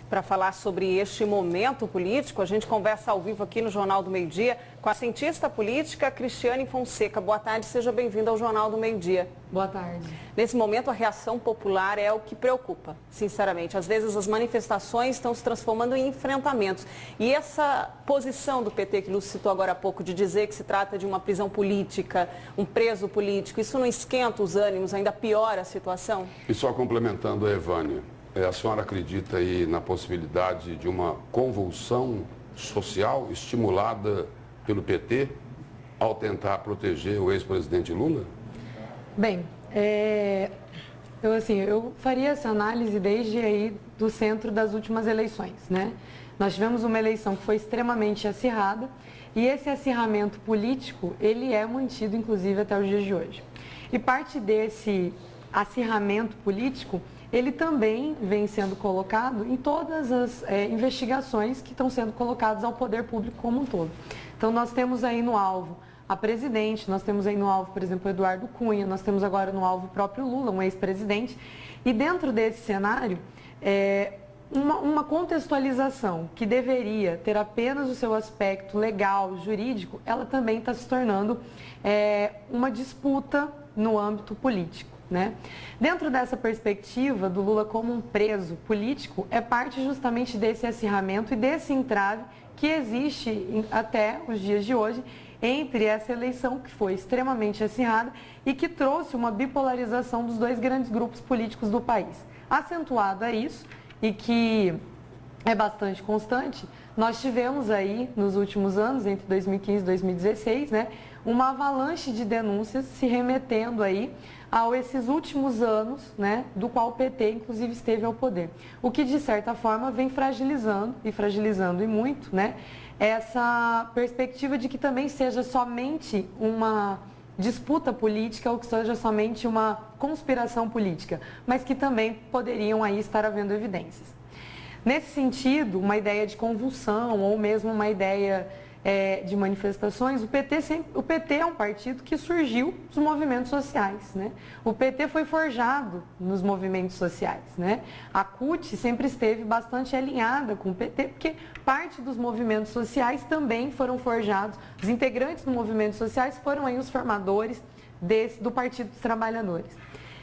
Para falar sobre este momento político, a gente conversa ao vivo aqui no Jornal do Meio-Dia com a cientista política Cristiane Fonseca. Boa tarde, seja bem-vinda ao Jornal do Meio-Dia. Boa tarde. Nesse momento, a reação popular é o que preocupa, sinceramente. Às vezes, as manifestações estão se transformando em enfrentamentos. E essa posição do PT, que Lúcio citou agora há pouco, de dizer que se trata de uma prisão política, um preso político, isso não esquenta os ânimos, ainda piora a situação? E só complementando a Evânia, a senhora acredita aí na possibilidade de uma convulsão social estimulada pelo PT ao tentar proteger o ex-presidente Lula? Bem, eu faria essa análise desde aí do centro das últimas eleições, né? Nós tivemos uma eleição que foi extremamente acirrada e esse acirramento político, ele é mantido inclusive até os dias de hoje. E parte desse acirramento político, ele também vem sendo colocado em todas as investigações que estão sendo colocadas ao poder público como um todo. Então, nós temos aí no alvo a presidente, nós temos aí no alvo, por exemplo, Eduardo Cunha, nós temos agora no alvo o próprio Lula, um ex-presidente. E dentro desse cenário, uma contextualização que deveria ter apenas o seu aspecto legal, jurídico, ela também está se tornando uma disputa no âmbito político. Né? Dentro dessa perspectiva do Lula como um preso político, é parte justamente desse acirramento e desse entrave que existe até os dias de hoje entre essa eleição que foi extremamente acirrada e que trouxe uma bipolarização dos dois grandes grupos políticos do país. Acentuado a isso e que é bastante constante, nós tivemos aí nos últimos anos, entre 2015 e 2016, né, uma avalanche de denúncias se remetendo aí a esses últimos anos, né, do qual o PT, inclusive, esteve ao poder. O que, de certa forma, vem fragilizando e muito, né, essa perspectiva de que também seja somente uma disputa política ou que seja somente uma conspiração política, mas que também poderiam aí estar havendo evidências. Nesse sentido, uma ideia de convulsão ou mesmo uma ideia de manifestações, o PT é um partido que surgiu dos movimentos sociais, né? O PT foi forjado nos movimentos sociais, né? A CUT sempre esteve bastante alinhada com o PT, porque parte dos movimentos sociais também foram forjados, os integrantes dos movimentos sociais foram aí os formadores do Partido dos Trabalhadores.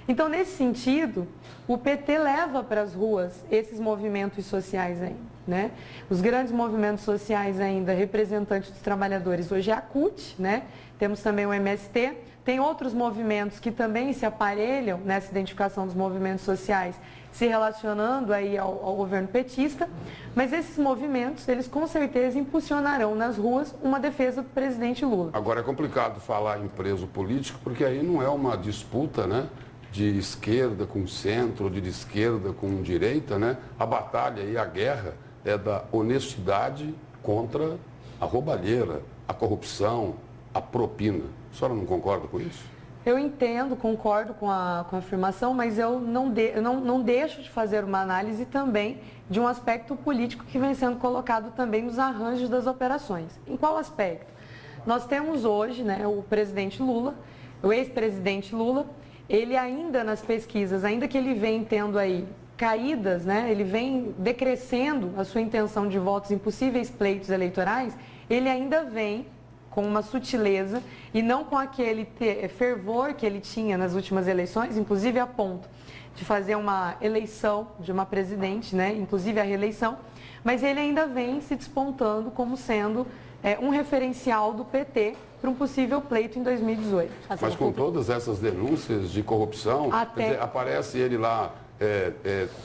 Então, nesse sentido, o PT leva para as ruas esses movimentos sociais ainda, né? Os grandes movimentos sociais ainda, representantes dos trabalhadores, hoje é a CUT, né? Temos também o MST, tem outros movimentos que também se aparelham nessa identificação dos movimentos sociais, se relacionando aí ao governo petista, mas esses movimentos, eles com certeza impulsionarão nas ruas uma defesa do presidente Lula. Agora é complicado falar em preso político, porque aí não é uma disputa, né, de esquerda com centro, de esquerda com direita, né? A batalha e a guerra é da honestidade contra a roubalheira, a corrupção, a propina. A senhora não concorda com isso? Eu entendo, concordo com a afirmação, mas eu não deixo de fazer uma análise também de um aspecto político que vem sendo colocado também nos arranjos das operações. Em qual aspecto? Nós temos hoje, né, o presidente Lula, o ex-presidente Lula, ele ainda nas pesquisas, ainda que ele vem tendo aí caídas, né, ele vem decrescendo a sua intenção de votos em possíveis pleitos eleitorais, ele ainda vem com uma sutileza e não com aquele fervor que ele tinha nas últimas eleições, inclusive a ponto de fazer uma eleição de uma presidente, né, inclusive a reeleição, mas ele ainda vem se despontando como sendo um referencial do PT para um possível pleito em 2018. Mas com todas essas denúncias de corrupção, quer dizer, aparece ele lá,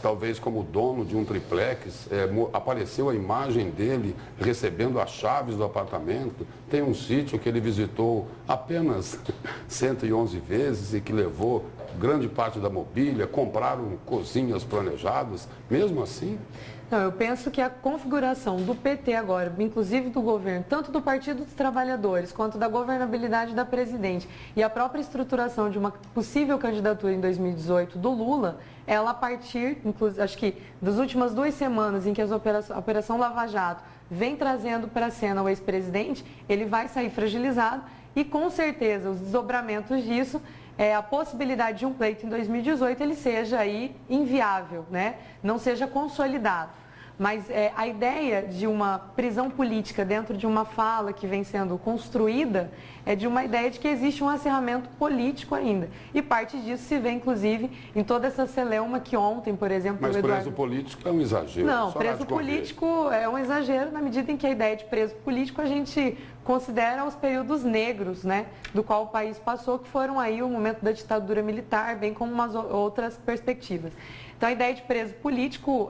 talvez como dono de um triplex, apareceu a imagem dele recebendo as chaves do apartamento, tem um sítio que ele visitou apenas 111 vezes e que levou grande parte da mobília, compraram cozinhas planejadas, mesmo assim? Não, eu penso que a configuração do PT agora, inclusive do governo, tanto do Partido dos Trabalhadores, quanto da governabilidade da presidente e a própria estruturação de uma possível candidatura em 2018 do Lula, ela a partir, inclusive, acho que das últimas 2 semanas em que a Operação Lava Jato vem trazendo para a cena o ex-presidente, ele vai sair fragilizado e com certeza os desdobramentos disso a possibilidade de um pleito em 2018 ele seja aí inviável, né? Não seja consolidado. Mas a ideia de uma prisão política dentro de uma fala que vem sendo construída é de uma ideia de que existe um acirramento político ainda. E parte disso se vê, inclusive, em toda essa celeuma que ontem, por exemplo... Mas preso político é um exagero. Não, preso político é um exagero na medida em que a ideia de preso político a gente considera os períodos negros, né, do qual o país passou, que foram aí o momento da ditadura militar, bem como umas outras perspectivas. Então, a ideia de preso político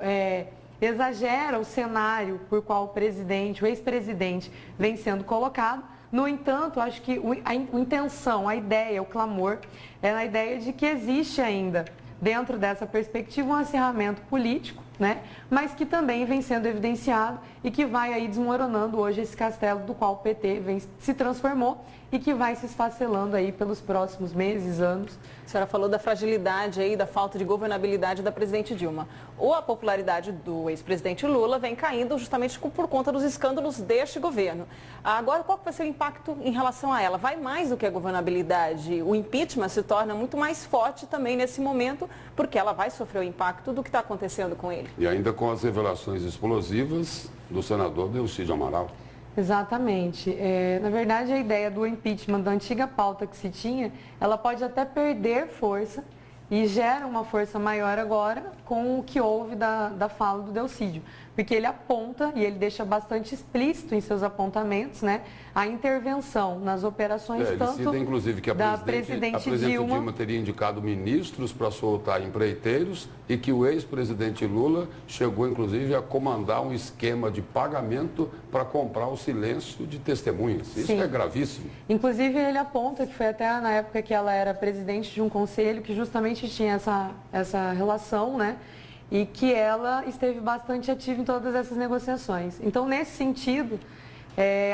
exagera o cenário por qual o presidente, o ex-presidente, vem sendo colocado. No entanto, acho que a intenção, a ideia, o clamor, é na ideia de que existe ainda, dentro dessa perspectiva, um acirramento político, né? Mas que também vem sendo evidenciado e que vai aí desmoronando hoje esse castelo do qual o PT se transformou e que vai se esfacelando aí pelos próximos meses, anos. A senhora falou da fragilidade aí, da falta de governabilidade da presidente Dilma. Ou a popularidade do ex-presidente Lula vem caindo justamente por conta dos escândalos deste governo. Agora, qual vai ser o impacto em relação a ela? Vai mais do que a governabilidade? O impeachment se torna muito mais forte também nesse momento, porque ela vai sofrer o impacto do que está acontecendo com ele. E ainda com as revelações explosivas do senador Delcídio Amaral. Exatamente. Na verdade, a ideia do impeachment, da antiga pauta que se tinha, ela pode até perder força e gera uma força maior agora com o que houve da fala do Delcídio. Porque ele aponta, e ele deixa bastante explícito em seus apontamentos, né, a intervenção nas operações ele tanto cita, inclusive, que a presidente Dilma teria indicado ministros para soltar empreiteiros e que o ex-presidente Lula chegou, inclusive, a comandar um esquema de pagamento para comprar o silêncio de testemunhas. Isso Sim. é gravíssimo. Inclusive, ele aponta que foi até na época que ela era presidente de um conselho que justamente tinha essa relação, né? E que ela esteve bastante ativa em todas essas negociações. Então, nesse sentido,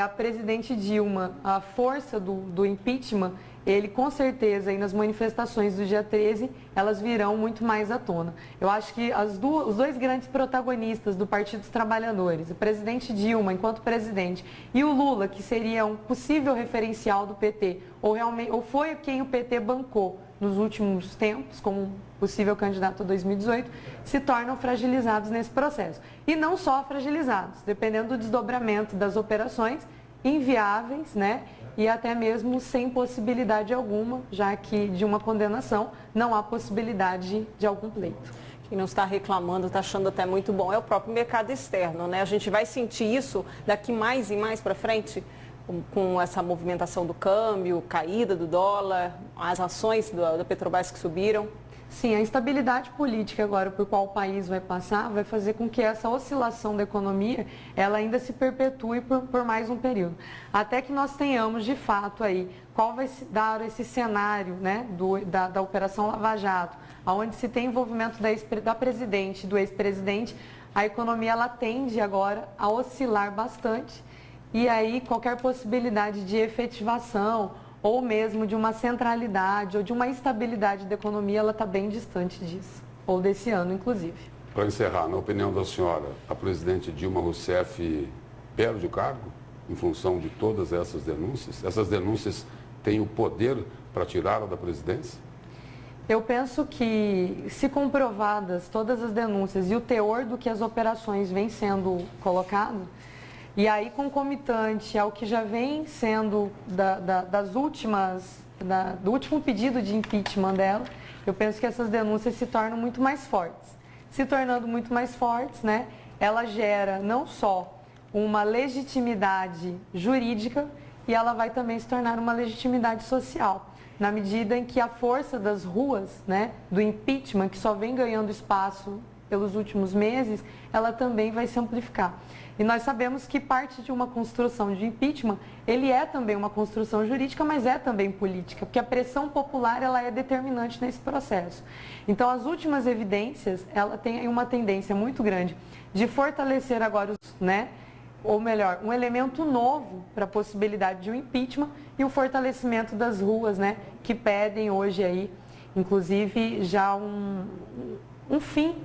a presidente Dilma, a força do impeachment, ele com certeza, aí nas manifestações do dia 13, elas virão muito mais à tona. Eu acho que os dois grandes protagonistas do Partido dos Trabalhadores, o presidente Dilma enquanto presidente e o Lula, que seria um possível referencial do PT, ou foi quem o PT bancou nos últimos tempos, como possível candidato a 2018, se tornam fragilizados nesse processo. E não só fragilizados, dependendo do desdobramento das operações, inviáveis, né? E até mesmo sem possibilidade alguma, já que de uma condenação não há possibilidade de algum pleito. Quem não está reclamando, está achando até muito bom, é o próprio mercado externo, né? A gente vai sentir isso daqui mais e mais para frente, com essa movimentação do câmbio, caída do dólar, as ações da Petrobras que subiram. Sim, a instabilidade política agora por qual o país vai passar vai fazer com que essa oscilação da economia ela ainda se perpetue por mais um período. Até que nós tenhamos de fato aí qual vai se dar esse cenário, né, da Operação Lava Jato, onde se tem envolvimento da presidente, do ex-presidente, a economia ela tende agora a oscilar bastante e aí qualquer possibilidade de efetivação ou mesmo de uma centralidade ou de uma estabilidade da economia, ela está bem distante disso, ou desse ano, inclusive. Para encerrar, na opinião da senhora, a presidente Dilma Rousseff perde o cargo em função de todas essas denúncias? Essas denúncias têm o poder para tirá-la da presidência? Eu penso que, se comprovadas todas as denúncias e o teor do que as operações vêm sendo colocado, e aí, concomitante ao que já vem sendo do último pedido de impeachment dela, eu penso que essas denúncias se tornam muito mais fortes. Se tornando muito mais fortes, né, ela gera não só uma legitimidade jurídica, e ela vai também se tornar uma legitimidade social, na medida em que a força das ruas, né, do impeachment, que só vem ganhando espaço pelos últimos meses, ela também vai se amplificar. E nós sabemos que parte de uma construção de impeachment, ele é também uma construção jurídica, mas é também política, porque a pressão popular ela é determinante nesse processo. Então, as últimas evidências, ela tem uma tendência muito grande de fortalecer agora, ou melhor, um elemento novo para a possibilidade de um impeachment e o fortalecimento das ruas, que pedem hoje aí, inclusive, já um fim,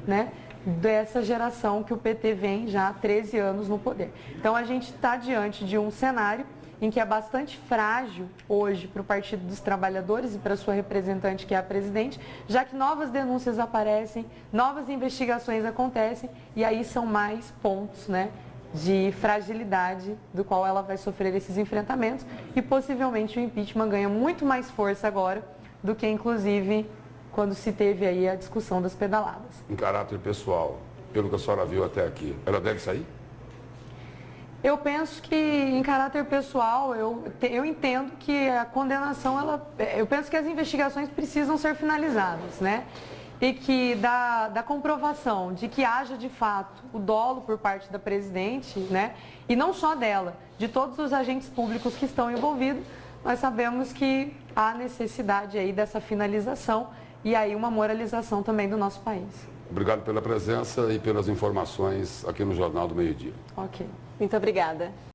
dessa geração que o PT vem já há 13 anos no poder. Então, a gente está diante de um cenário em que é bastante frágil hoje para o Partido dos Trabalhadores e para sua representante, que é a presidente, já que novas denúncias aparecem, novas investigações acontecem e aí são mais pontos, né, de fragilidade do qual ela vai sofrer esses enfrentamentos e possivelmente o impeachment ganha muito mais força agora do que, inclusive, quando se teve aí a discussão das pedaladas. Em caráter pessoal, pelo que a senhora viu até aqui, ela deve sair? Eu penso que, em caráter pessoal, eu entendo que a condenação, eu penso que as investigações precisam ser finalizadas, né? E que da comprovação de que haja, de fato, o dolo por parte da presidente, né? E não só dela, de todos os agentes públicos que estão envolvidos, nós sabemos que há necessidade aí dessa finalização e aí uma moralização também do nosso país. Obrigado pela presença e pelas informações aqui no Jornal do Meio-Dia. Ok. Muito obrigada.